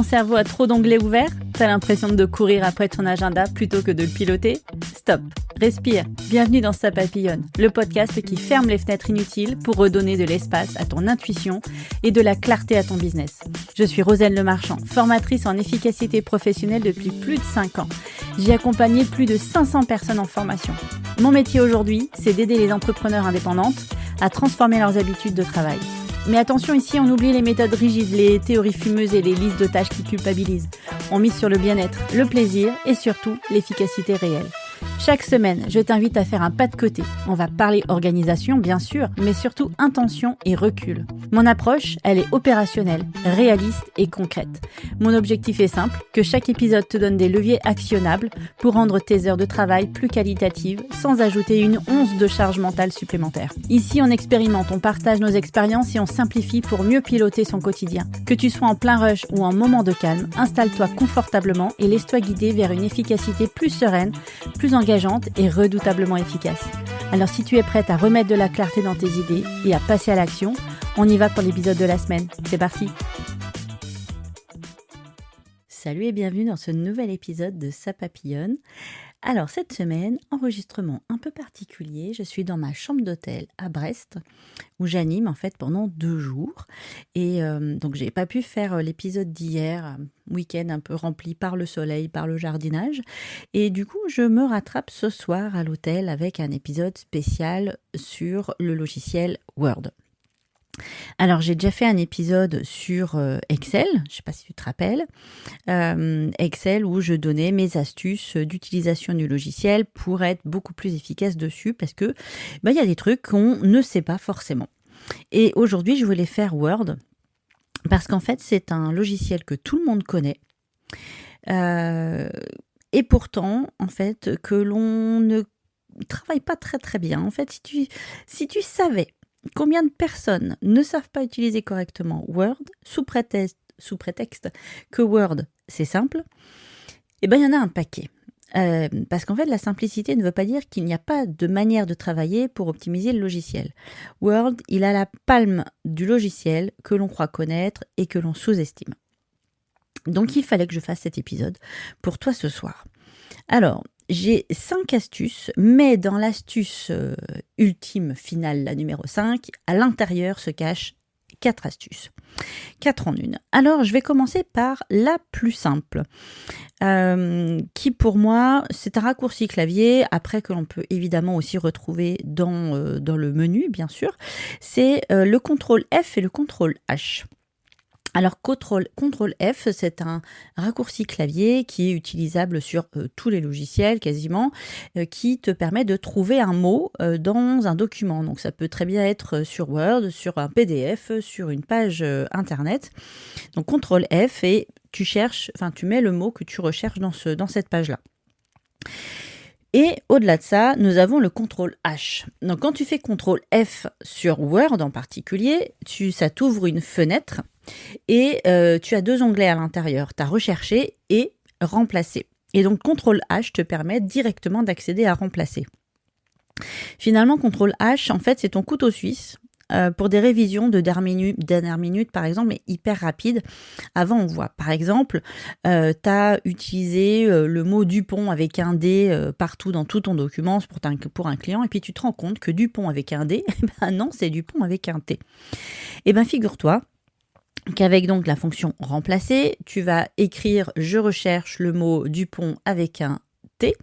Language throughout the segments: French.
cerveau a trop d'onglets ouverts? T'as l'impression de courir après ton agenda plutôt que de le piloter? Stop, respire. Bienvenue dans Ça papillonne, le podcast qui ferme les fenêtres inutiles pour redonner de l'espace à ton intuition et de la clarté à ton business. Je suis Roselle Lemarchand, formatrice en efficacité professionnelle depuis plus de 5 ans. J'ai accompagné plus de 500 personnes en formation. Mon métier aujourd'hui, c'est d'aider les entrepreneurs indépendantes à transformer leurs habitudes de travail. Mais attention, ici, on oublie les méthodes rigides, les théories fumeuses et les listes de tâches qui culpabilisent. On mise sur le bien-être, le plaisir et surtout l'efficacité réelle. Chaque semaine, je t'invite à faire un pas de côté. On va parler organisation, bien sûr, mais surtout intention et recul. Mon approche, elle est opérationnelle, réaliste et concrète. Mon objectif est simple, que chaque épisode te donne des leviers actionnables pour rendre tes heures de travail plus qualitatives sans ajouter une once de charge mentale supplémentaire. Ici, on expérimente, on partage nos expériences et on simplifie pour mieux piloter son quotidien. Que tu sois en plein rush ou en moment de calme, installe-toi confortablement et laisse-toi guider vers une efficacité plus sereine, plus engageante et redoutablement efficace. Alors si tu es prête à remettre de la clarté dans tes idées et à passer à l'action, on y va pour l'épisode de la semaine. C'est parti! Salut et bienvenue dans ce nouvel épisode de Ça papillonne. Alors cette semaine, enregistrement un peu particulier, je suis dans ma chambre d'hôtel à Brest où j'anime en fait pendant 2 jours et donc j'ai pas pu faire l'épisode d'hier, week-end un peu rempli par le soleil, par le jardinage et du coup je me rattrape ce soir à l'hôtel avec un épisode spécial sur le logiciel Word. Alors, j'ai déjà fait un épisode sur Excel, je ne sais pas si tu te rappelles, Excel où je donnais mes astuces d'utilisation du logiciel pour être beaucoup plus efficace dessus parce que y a des trucs qu'on ne sait pas forcément. Et aujourd'hui, je voulais faire Word parce qu'en fait, c'est un logiciel que tout le monde connaît et pourtant, en fait, que l'on ne travaille pas très très bien. En fait, si tu savais combien de personnes ne savent pas utiliser correctement Word sous prétexte que Word, c'est simple, il y en a un paquet. Parce qu'en fait, la simplicité ne veut pas dire qu'il n'y a pas de manière de travailler pour optimiser le logiciel. Word, il a la palme du logiciel que l'on croit connaître et que l'on sous-estime. Donc, il fallait que je fasse cet épisode pour toi ce soir. Alors, j'ai 5 astuces, mais dans l'astuce ultime finale, la numéro 5, à l'intérieur se cachent 4 astuces. 4 en une. Alors, je vais commencer par la plus simple, qui pour moi, c'est un raccourci clavier, après que l'on peut évidemment aussi retrouver dans le menu, bien sûr. C'est le CTRL F et le CTRL H. Alors, CTRL F, c'est un raccourci clavier qui est utilisable sur tous les logiciels quasiment, qui te permet de trouver un mot dans un document. Donc, ça peut très bien être sur Word, sur un PDF, sur une page Internet. Donc, CTRL F et tu mets le mot que tu recherches dans cette page-là. Et au-delà de ça, nous avons le CTRL H. Donc, quand tu fais CTRL F sur Word en particulier, ça t'ouvre une fenêtre. Et tu as 2 onglets à l'intérieur, tu as recherché et remplacer. Et donc CTRL H te permet directement d'accéder à remplacer. Finalement, CTRL H, en fait, c'est ton couteau suisse pour des révisions de dernière minute, par exemple, mais hyper rapide. Avant, on voit, par exemple, tu as utilisé le mot Dupont avec un D partout dans tout ton document pour un client, et puis tu te rends compte que Dupont avec un D, non, c'est Dupont avec un T. Et figure-toi qu'avec donc la fonction remplacer, tu vas écrire « Je recherche le mot Dupont avec un T »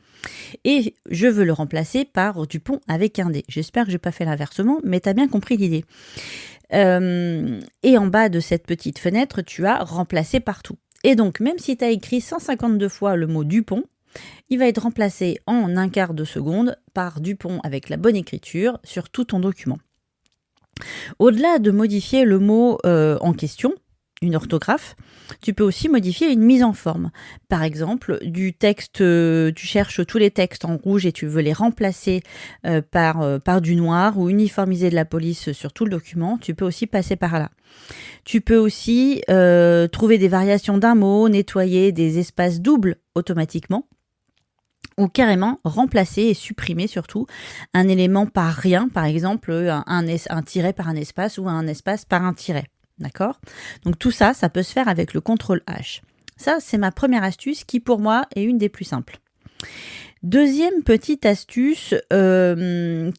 et je veux le remplacer par Dupont avec un D. J'espère que je n'ai pas fait l'inversement, mais tu as bien compris l'idée. Et en bas de cette petite fenêtre, tu as « Remplacer partout ». Et donc, même si tu as écrit 152 fois le mot Dupont, il va être remplacé en un quart de seconde par Dupont avec la bonne écriture sur tout ton document. Au-delà de modifier le mot en question, une orthographe, tu peux aussi modifier une mise en forme. Par exemple, du texte, tu cherches tous les textes en rouge et tu veux les remplacer par du noir ou uniformiser de la police sur tout le document, tu peux aussi passer par là. Tu peux aussi trouver des variations d'un mot, nettoyer des espaces doubles automatiquement, ou carrément remplacer et supprimer surtout un élément par rien, par exemple un tiret par un espace ou un espace par un tiret. D'accord ? Donc tout ça, ça peut se faire avec le CTRL H. Ça, c'est ma première astuce qui, pour moi, est une des plus simples. Deuxième petite astuce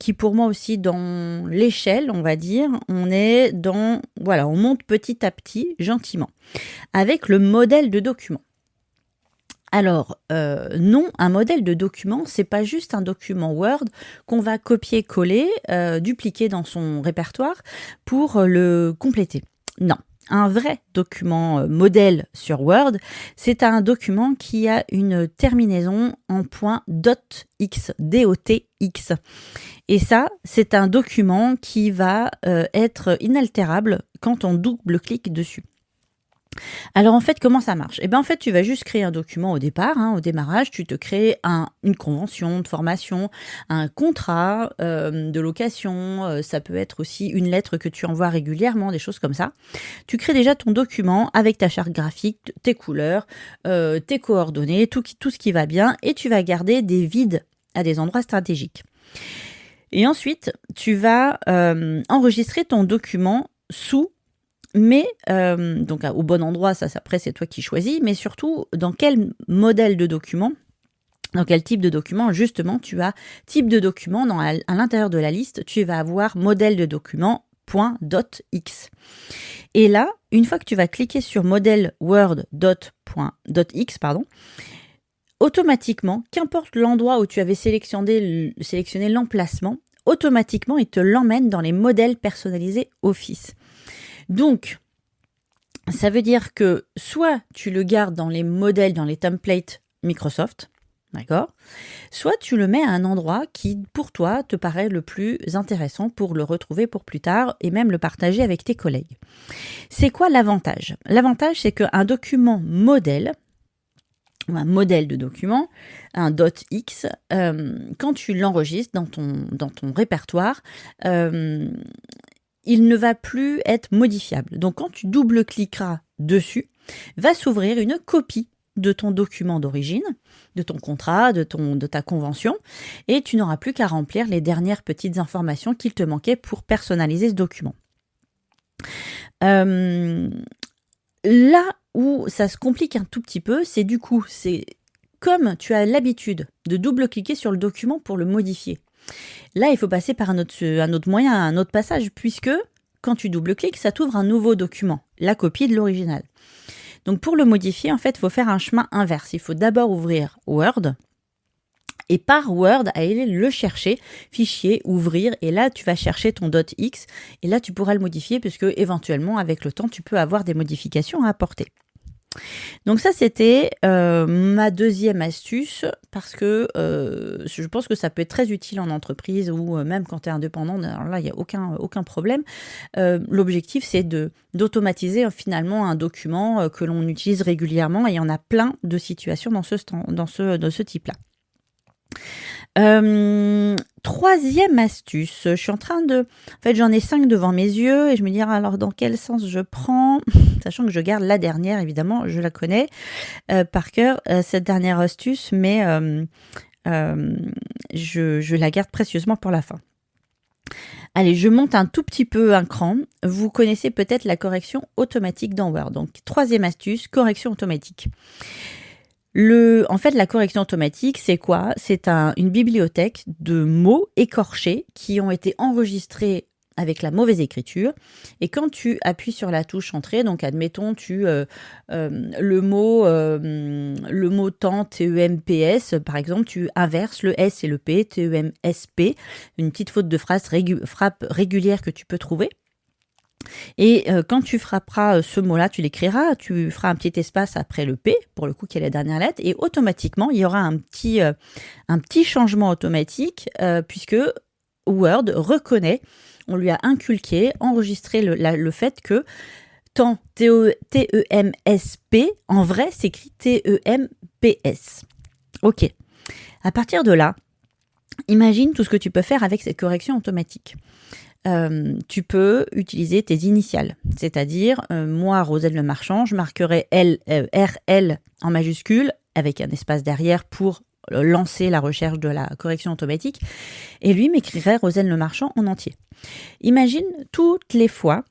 qui pour moi aussi dans l'échelle, on va dire, on monte petit à petit, gentiment, avec le modèle de document. Alors, non, un modèle de document, c'est pas juste un document Word qu'on va copier-coller, dupliquer dans son répertoire pour le compléter. Non. Un vrai document modèle sur Word, c'est un document qui a une terminaison en .docx, D-O-T-X. Et ça, c'est un document qui va être inaltérable quand on double-clique dessus. Alors en fait, comment ça marche ? En fait, tu vas juste créer un document au départ, au démarrage, tu te crées une convention de formation, un contrat de location, ça peut être aussi une lettre que tu envoies régulièrement, des choses comme ça. Tu crées déjà ton document avec ta charte graphique, tes couleurs, tes coordonnées, tout ce qui va bien, et tu vas garder des vides à des endroits stratégiques. Et ensuite, tu vas enregistrer ton document donc au bon endroit, ça après c'est toi qui choisis, mais surtout dans quel modèle de document, dans quel type de document, justement tu as type de document, à l'intérieur de la liste, tu vas avoir modèle de document .docx. Et là, une fois que tu vas cliquer sur modèle Word .x, automatiquement, qu'importe l'endroit où tu avais sélectionné l'emplacement, automatiquement il te l'emmène dans les modèles personnalisés Office. Donc, ça veut dire que soit tu le gardes dans les modèles, dans les templates Microsoft, d'accord ? Soit tu le mets à un endroit qui, pour toi, te paraît le plus intéressant pour le retrouver pour plus tard et même le partager avec tes collègues. C'est quoi l'avantage ? L'avantage, c'est qu'un document modèle, ou un modèle de document, un .x, quand tu l'enregistres dans ton répertoire, il ne va plus être modifiable. Donc, quand tu double-cliqueras dessus, va s'ouvrir une copie de ton document d'origine, de ton contrat, de ta convention, et tu n'auras plus qu'à remplir les dernières petites informations qu'il te manquait pour personnaliser ce document. Là où ça se complique un tout petit peu, c'est comme tu as l'habitude de double-cliquer sur le document pour le modifier. Là, il faut passer par un autre moyen, un autre passage, puisque quand tu double-cliques, ça t'ouvre un nouveau document, la copie de l'original. Donc pour le modifier, en fait, il faut faire un chemin inverse. Il faut d'abord ouvrir Word, et par Word, aller le chercher, fichier, ouvrir, et là, tu vas chercher ton .x, et là, tu pourras le modifier, puisque éventuellement, avec le temps, tu peux avoir des modifications à apporter. Donc ça, c'était ma deuxième astuce parce que je pense que ça peut être très utile en entreprise ou même quand tu es indépendant. Alors là, il n'y a aucun problème. L'objectif, c'est d'automatiser finalement un document que l'on utilise régulièrement et il y en a plein de situations dans ce type-là. Troisième astuce, je suis en train de... En fait, j'en ai 5 devant mes yeux et je me dis, alors dans quel sens je prends ? Sachant que je garde la dernière, évidemment, je la connais par cœur, cette dernière astuce, mais je la garde précieusement pour la fin. Allez, je monte un tout petit peu un cran. Vous connaissez peut-être la correction automatique dans Word. Donc, troisième astuce, correction automatique. En fait, la correction automatique, c'est quoi ? C'est une bibliothèque de mots écorchés qui ont été enregistrés avec la mauvaise écriture. Et quand tu appuies sur la touche Entrée, donc admettons, le mot temps, T-E-M-P-S, par exemple, tu inverses le S et le P, T-E-M-S-P, une petite faute de frappe régulière que tu peux trouver. Et quand tu frapperas ce mot-là, tu l'écriras, tu feras un petit espace après le P, pour le coup qui est la dernière lettre, et automatiquement, il y aura un petit changement automatique, puisque Word reconnaît, on lui a inculqué, enregistré le fait que temps T-E-M-S-P, en vrai, s'écrit T-E-M-P-S. Ok. À partir de là, imagine tout ce que tu peux faire avec cette correction automatique. Tu peux utiliser tes initiales, c'est-à-dire moi, Roselle Le Marchand, je marquerai RL en majuscule avec un espace derrière pour lancer la recherche de la correction automatique et lui m'écrirait Roselle Le Marchand en entier. Imagine toutes les fois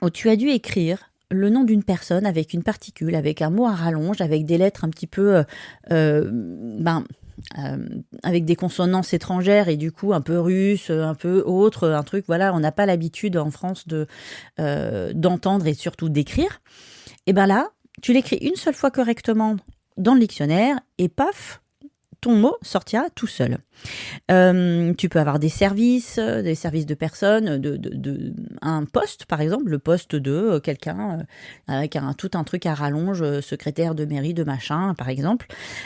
où tu as dû écrire le nom d'une personne avec une particule, avec un mot à rallonge, avec des lettres un petit peu, avec des consonances étrangères et du coup un peu russe, un peu autre, un truc, voilà, on n'a pas l'habitude en France d'entendre et surtout d'écrire. Et bien là, tu l'écris une seule fois correctement dans le dictionnaire et paf, ton mot sortira tout seul. Tu peux avoir des services de personnes, un poste par exemple, le poste de quelqu'un avec tout un truc à rallonge, secrétaire de mairie, de machin par exemple.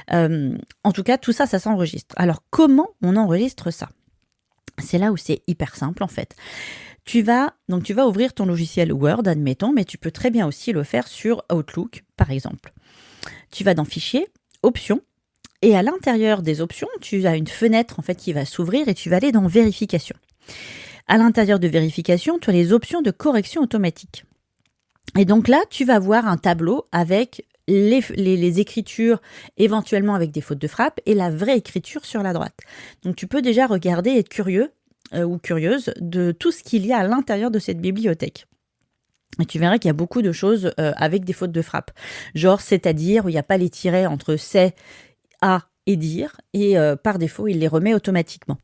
En tout cas, tout ça, ça s'enregistre. Alors comment on enregistre ça ? C'est là où c'est hyper simple en fait. Tu vas ouvrir ton logiciel Word, admettons, mais tu peux très bien aussi le faire sur Outlook, par exemple. Tu vas dans Fichier, Options, et à l'intérieur des options, tu as une fenêtre en fait qui va s'ouvrir et tu vas aller dans Vérification. À l'intérieur de Vérification, tu as les options de correction automatique. Et donc là, tu vas voir un tableau avec les écritures, éventuellement avec des fautes de frappe, et la vraie écriture sur la droite. Donc tu peux déjà regarder, être curieux ou curieuse de tout ce qu'il y a à l'intérieur de cette bibliothèque. Et tu verras qu'il y a beaucoup de choses avec des fautes de frappe. Genre, c'est-à-dire, où il n'y a pas les tirets entre c'est, à et dire, et par défaut, il les remet automatiquement.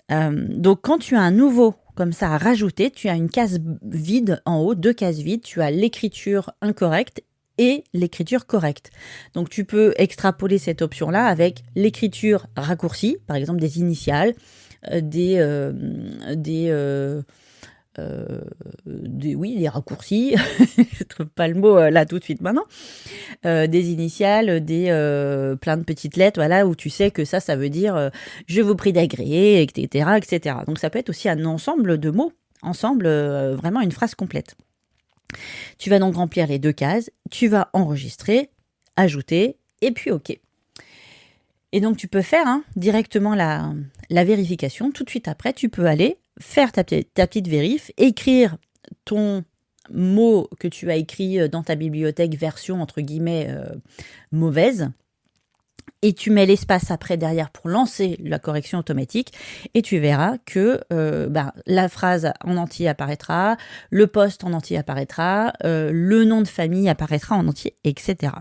Donc, quand tu as un nouveau comme ça à rajouter, tu as une case vide en haut, 2 cases vides, tu as l'écriture incorrecte et l'écriture correcte. Donc, tu peux extrapoler cette option-là avec l'écriture raccourcie, par exemple des initiales, des des raccourcis, je trouve pas le mot là tout de suite maintenant, des initiales, plein de petites lettres, voilà, où tu sais que ça veut dire je vous prie d'agréer, etc., etc. Donc ça peut être aussi un ensemble de mots, vraiment une phrase complète. Tu vas donc remplir les 2 cases, tu vas enregistrer, ajouter, et puis OK. Et donc tu peux faire directement la vérification. Tout de suite après, tu peux aller faire ta petite vérif, écrire ton mot que tu as écrit dans ta bibliothèque version entre guillemets mauvaise, et tu mets l'espace après derrière pour lancer la correction automatique, et tu verras que la phrase en entier apparaîtra, le poste en entier apparaîtra, le nom de famille apparaîtra en entier, etc.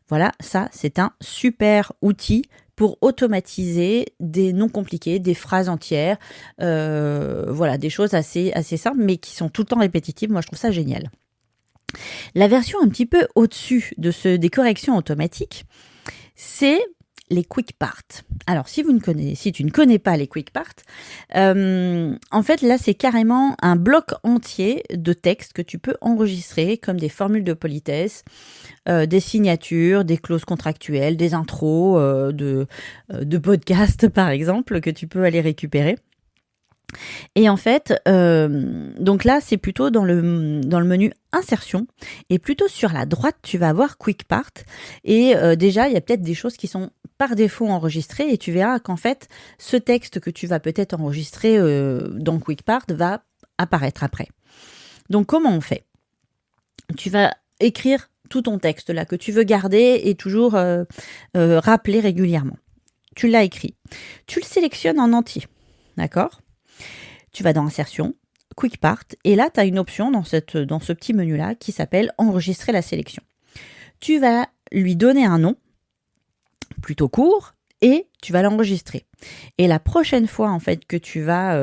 Voilà, ça c'est un super outil pour automatiser des noms compliqués, des phrases entières, voilà, des choses assez simples, mais qui sont tout le temps répétitives. Moi, je trouve ça génial. La version un petit peu au-dessus des corrections automatiques, c'est les quick parts. Alors, si tu ne connais pas les quick parts, en fait, là, c'est carrément un bloc entier de texte que tu peux enregistrer comme des formules de politesse, des signatures, des clauses contractuelles, des intros de podcasts, par exemple, que tu peux aller récupérer. Et en fait, donc là, c'est plutôt dans le menu insertion, et plutôt sur la droite, tu vas avoir Quick Part. Et déjà, il y a peut-être des choses qui sont par défaut enregistrées, et tu verras qu'en fait, ce texte que tu vas peut-être enregistrer dans Quick Part va apparaître après. Donc, comment on fait ? Tu vas écrire tout ton texte là que tu veux garder et toujours rappeler régulièrement. Tu l'as écrit. Tu le sélectionnes en entier, d'accord ? Tu vas dans Insertion, Quick Part, et là, tu as une option dans ce petit menu-là qui s'appelle Enregistrer la sélection. Tu vas lui donner un nom plutôt court et tu vas l'enregistrer. Et la prochaine fois, en fait, que tu vas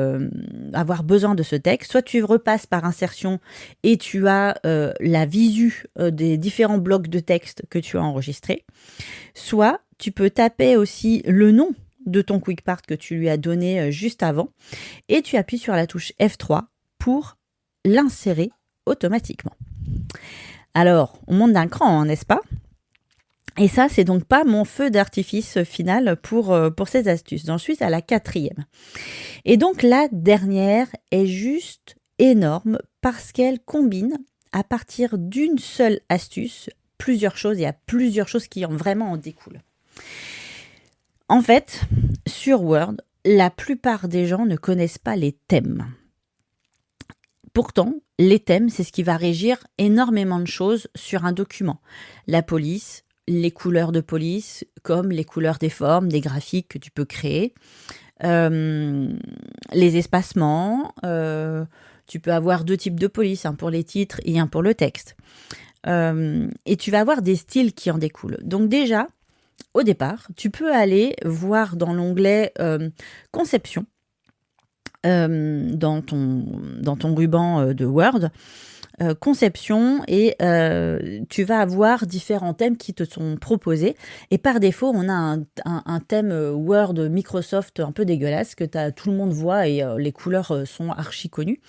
avoir besoin de ce texte, soit tu repasses par Insertion et tu as la visu des différents blocs de texte que tu as enregistrés, soit tu peux taper aussi le nom de ton Quick Part que tu lui as donné juste avant, et tu appuies sur la touche F3 pour l'insérer automatiquement. Alors, on monte d'un cran, n'est-ce pas ? Et ça, c'est donc pas mon feu d'artifice final pour ces astuces. Ensuite, à la 4e. Et donc, la dernière est juste énorme parce qu'elle combine, à partir d'une seule astuce, plusieurs choses. Il y a plusieurs choses qui vraiment en découlent. En fait, sur Word, la plupart des gens ne connaissent pas les thèmes. Pourtant, les thèmes, c'est ce qui va régir énormément de choses sur un document. La police, les couleurs de police, comme les couleurs des formes, des graphiques que tu peux créer, les espacements, Tu peux avoir 2 types de police, un pour les titres et un pour le texte. Et tu vas avoir des styles qui en découlent. Donc déjà, au départ, tu peux aller voir dans l'onglet Conception, dans ton ruban de Word, Conception, et tu vas avoir différents thèmes qui te sont proposés. Et par défaut, on a un thème Word Microsoft un peu dégueulasse que tout le monde voit, et les couleurs sont archi connues.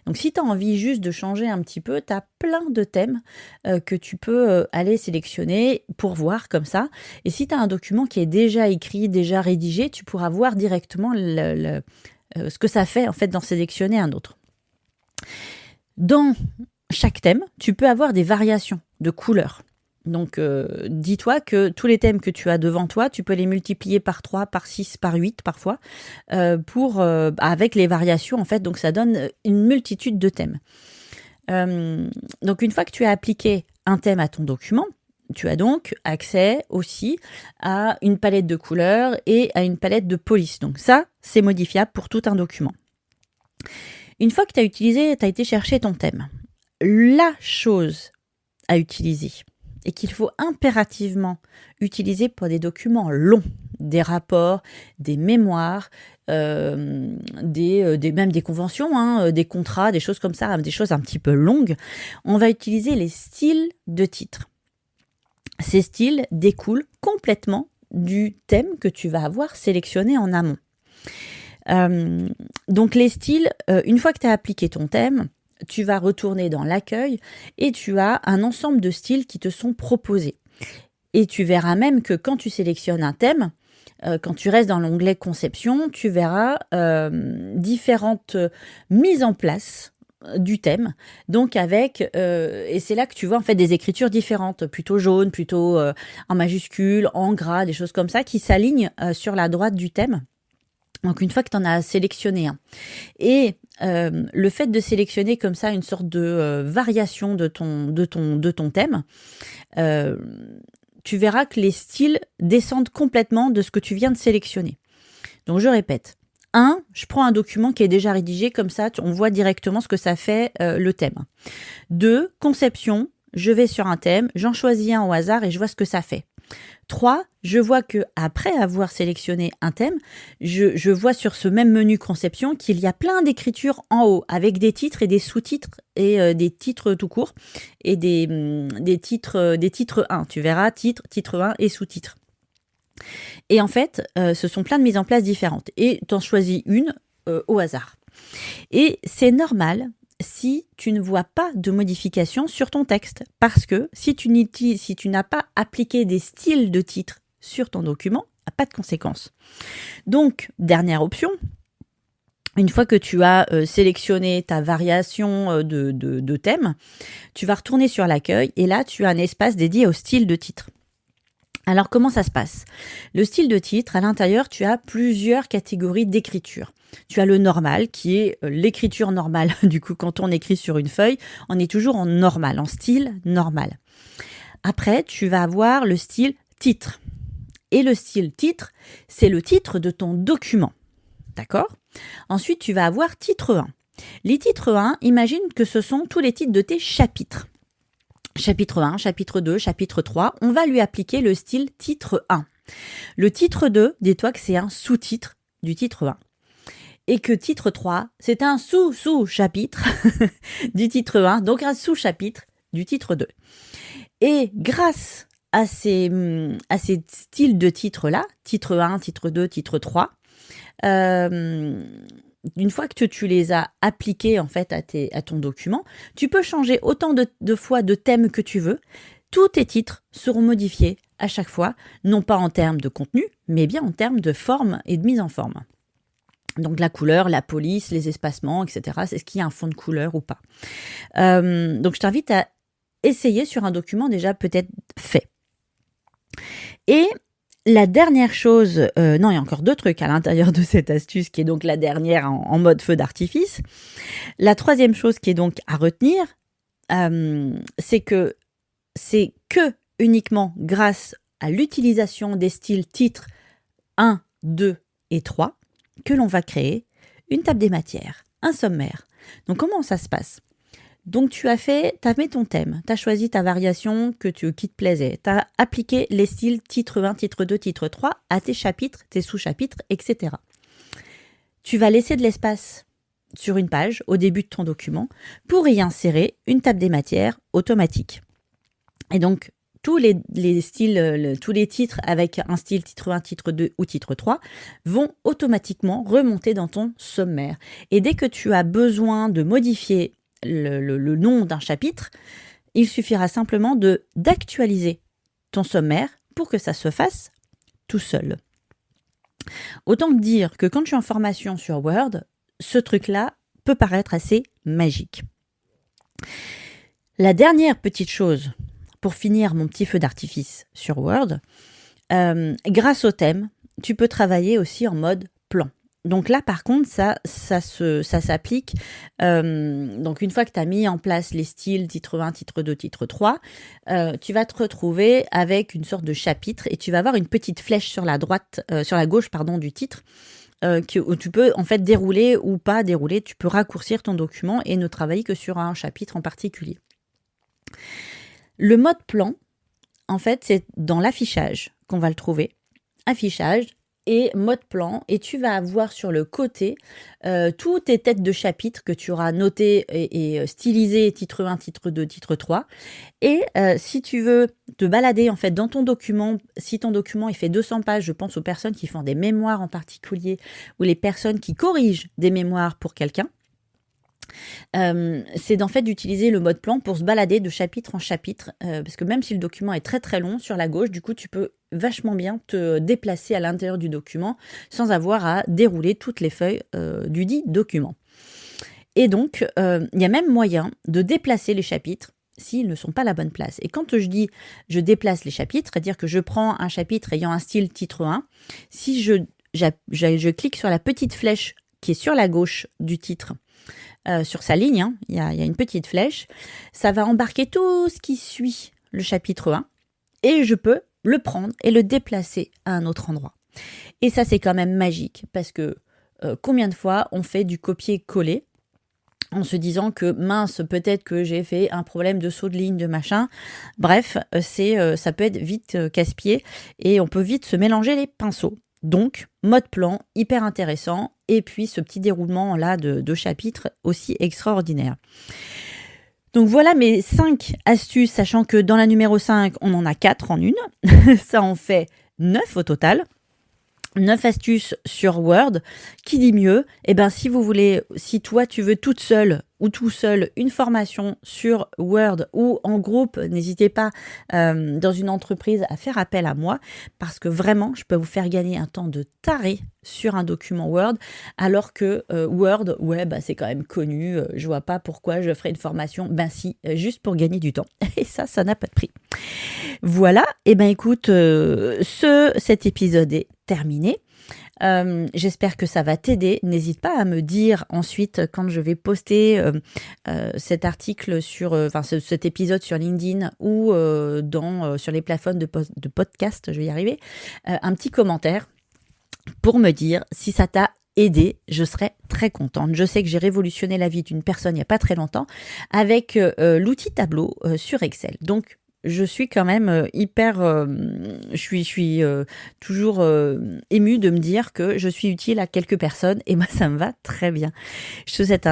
Donc si tu as envie juste de changer un petit peu, tu as plein de thèmes que tu peux aller sélectionner pour voir comme ça. Et si tu as un document qui est déjà écrit, déjà rédigé, tu pourras voir directement ce que ça fait en fait d'en sélectionner un autre. Dans chaque thème, tu peux avoir des variations de couleurs. Donc, dis-toi que tous les thèmes que tu as devant toi, tu peux les multiplier par 3, par 6, par 8 parfois, avec les variations, en fait. Donc, ça donne une multitude de thèmes. Donc, une fois que tu as appliqué un thème à ton document, tu as donc accès aussi à une palette de couleurs et à une palette de police. Donc, ça, c'est modifiable pour tout un document. Une fois que tu as été chercher ton thème, la chose à utiliser et qu'il faut impérativement utiliser pour des documents longs, des rapports, des mémoires, même des conventions, des contrats, des choses comme ça, des choses un petit peu longues, on va utiliser les styles de titres. Ces styles découlent complètement du thème que tu vas avoir sélectionné en amont. Donc les styles, une fois que tu as appliqué ton thème, tu vas retourner dans l'accueil et tu as un ensemble de styles qui te sont proposés. Et tu verras même que quand tu sélectionnes un thème, quand tu restes dans l'onglet Conception, tu verras différentes mises en place du thème, donc et c'est là que tu vois en fait des écritures différentes, plutôt jaune, plutôt en majuscule, en gras, des choses comme ça qui s'alignent sur la droite du thème. Donc une fois que tu en as sélectionné un, et le fait de sélectionner comme ça une sorte de variation de ton thème, tu verras que les styles descendent complètement de ce que tu viens de sélectionner. Donc je répète, 1, je prends un document qui est déjà rédigé, comme ça on voit directement ce que ça fait le thème. 2, conception, je vais sur un thème, j'en choisis un au hasard et je vois ce que ça fait. 3, je vois que après avoir sélectionné un thème, je vois sur ce même menu conception qu'il y a plein d'écritures en haut avec des titres et des sous-titres et des titres tout court et des titres 1. Tu verras titre 1 et sous-titres. Et en fait, ce sont plein de mises en place différentes et tu en choisis une au hasard. Et c'est normal si tu ne vois pas de modification sur ton texte. Parce que si tu n'as pas appliqué des styles de titres sur ton document, ça n'a pas de conséquences. Donc, dernière option, une fois que tu as sélectionné ta variation de thème, tu vas retourner sur l'accueil et là, tu as un espace dédié au style de titre. Alors, comment ça se passe ? Le style de titre, à l'intérieur, tu as plusieurs catégories d'écriture. Tu as le normal, qui est l'écriture normale. Du coup, quand on écrit sur une feuille, on est toujours en normal, en style normal. Après, tu vas avoir le style titre. Et le style titre, c'est le titre de ton document. D'accord ? Ensuite, tu vas avoir titre 1. Les titres 1, imagine que ce sont tous les titres de tes chapitres. Chapitre 1, chapitre 2, chapitre 3, on va lui appliquer le style titre 1. Le titre 2, dis-toi que c'est un sous-titre du titre 1. Et que titre 3, c'est un sous-chapitre du titre 1, donc un sous-chapitre du titre 2. Et grâce à ces styles de titres-là, titre 1, titre 2, titre 3, une fois que tu les as appliqués en fait à ton document, tu peux changer autant de fois de thème que tu veux. Tous tes titres seront modifiés à chaque fois, non pas en termes de contenu, mais bien en termes de forme et de mise en forme. Donc la couleur, la police, les espacements, etc. C'est ce qu'il y a un fond de couleur ou pas. Donc je t'invite à essayer sur un document déjà peut-être fait. Et la dernière chose, non, il y a encore 2 trucs à l'intérieur de cette astuce qui est donc la dernière en mode feu d'artifice. La troisième chose qui est donc à retenir, c'est que uniquement grâce à l'utilisation des styles titres 1, 2 et 3 que l'on va créer une table des matières, un sommaire, Donc comment ça se passe ? Donc tu as mis ton thème, tu as choisi ta variation qui te plaisait, tu as appliqué les styles titre 1, titre 2, titre 3 à tes chapitres, tes sous-chapitres, etc. Tu vas laisser de l'espace sur une page au début de ton document pour y insérer une table des matières automatique. Et donc tous les styles, tous les titres avec un style titre 1, titre 2 ou titre 3 vont automatiquement remonter dans ton sommaire. Et dès que tu as besoin de modifier le nom d'un chapitre, il suffira simplement d'actualiser ton sommaire pour que ça se fasse tout seul. Autant dire que quand tu es en formation sur Word, ce truc-là peut paraître assez magique. La dernière petite chose pour finir mon petit feu d'artifice sur Word, grâce au thème, tu peux travailler aussi en mode plan. Donc là, par contre, ça s'applique. Donc une fois que tu as mis en place les styles titre 1, titre 2, titre 3, tu vas te retrouver avec une sorte de chapitre et tu vas avoir une petite flèche sur la gauche du titre où tu peux en fait dérouler ou pas dérouler. Tu peux raccourcir ton document et ne travailler que sur un chapitre en particulier. Le mode plan, en fait, c'est dans l'affichage qu'on va le trouver. Affichage et mode plan, et tu vas avoir sur le côté toutes tes têtes de chapitres que tu auras notées et stylisées, titre 1, titre 2, titre 3. Et si tu veux te balader en fait dans ton document, si ton document il fait 200 pages, je pense aux personnes qui font des mémoires en particulier, ou les personnes qui corrigent des mémoires pour quelqu'un, c'est en fait d'utiliser le mode plan pour se balader de chapitre en chapitre, parce que même si le document est très très long, sur la gauche, du coup tu peux vachement bien te déplacer à l'intérieur du document sans avoir à dérouler toutes les feuilles du dit document. Et donc il y a même moyen de déplacer les chapitres s'ils ne sont pas à la bonne place. Et quand je dis je déplace les chapitres, c'est-à-dire que je prends un chapitre ayant un style titre 1, si je clique sur la petite flèche qui est sur la gauche du titre, sur sa ligne, il y a une petite flèche, ça va embarquer tout ce qui suit le chapitre 1 et je peux le prendre et le déplacer à un autre endroit. Et ça, c'est quand même magique parce que combien de fois on fait du copier-coller en se disant que mince, peut-être que j'ai fait un problème de saut de ligne, de machin. Bref, ça peut être vite casse-pied et on peut vite se mélanger les pinceaux. Donc, mode plan, hyper intéressant, et puis ce petit déroulement-là de chapitres aussi extraordinaire. Donc voilà mes 5 astuces, sachant que dans la numéro 5, on en a 4 en une. Ça en fait 9 au total. 9 astuces sur Word. Qui dit mieux ? Eh bien, si toi tu veux toute seule ou tout seul une formation sur Word ou en groupe, n'hésitez pas dans une entreprise à faire appel à moi parce que vraiment, je peux vous faire gagner un temps de taré sur un document Word alors que Word, c'est quand même connu. Je vois pas pourquoi je ferais une formation. Ben si, juste pour gagner du temps. Et ça n'a pas de prix. Voilà, et écoute, cet épisode est terminé. J'espère que ça va t'aider. N'hésite pas à me dire ensuite quand je vais poster cet article cet épisode sur LinkedIn ou sur les plateformes de podcast, je vais y arriver, un petit commentaire pour me dire si ça t'a aidé. Je serais très contente. Je sais que j'ai révolutionné la vie d'une personne il n'y a pas très longtemps avec l'outil tableau sur Excel. Donc, je suis quand même je suis toujours émue de me dire que je suis utile à quelques personnes et moi ça me va très bien. Je te souhaite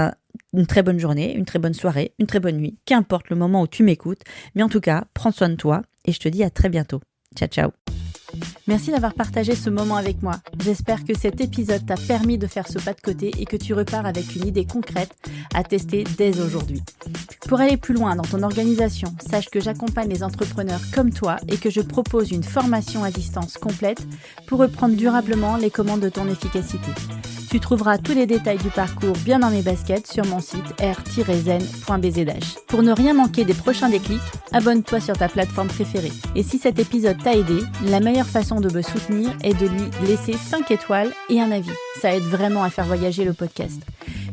une très bonne journée, une très bonne soirée, une très bonne nuit, qu'importe le moment où tu m'écoutes. Mais en tout cas, prends soin de toi et je te dis à très bientôt. Ciao, ciao. Merci d'avoir partagé ce moment avec moi. J'espère que cet épisode t'a permis de faire ce pas de côté et que tu repars avec une idée concrète à tester dès aujourd'hui. Pour aller plus loin dans ton organisation, sache que j'accompagne les entrepreneurs comme toi et que je propose une formation à distance complète pour reprendre durablement les commandes de ton efficacité. Tu trouveras tous les détails du parcours bien dans mes baskets sur mon site r-zen.bzh. Pour ne rien manquer des prochains déclics, abonne-toi sur ta plateforme préférée. Et si cet épisode t'a aidé, la meilleure façon de me soutenir est de lui laisser 5 étoiles et un avis. Ça aide vraiment à faire voyager le podcast.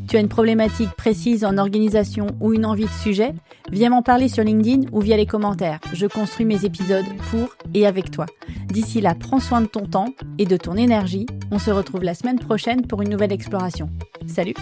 Tu as une problématique précise en organisation ou une envie de sujet ? Viens m'en parler sur LinkedIn ou via les commentaires. Je construis mes épisodes pour et avec toi. D'ici là, prends soin de ton temps et de ton énergie. On se retrouve la semaine prochaine pour une nouvelle exploration. Salut !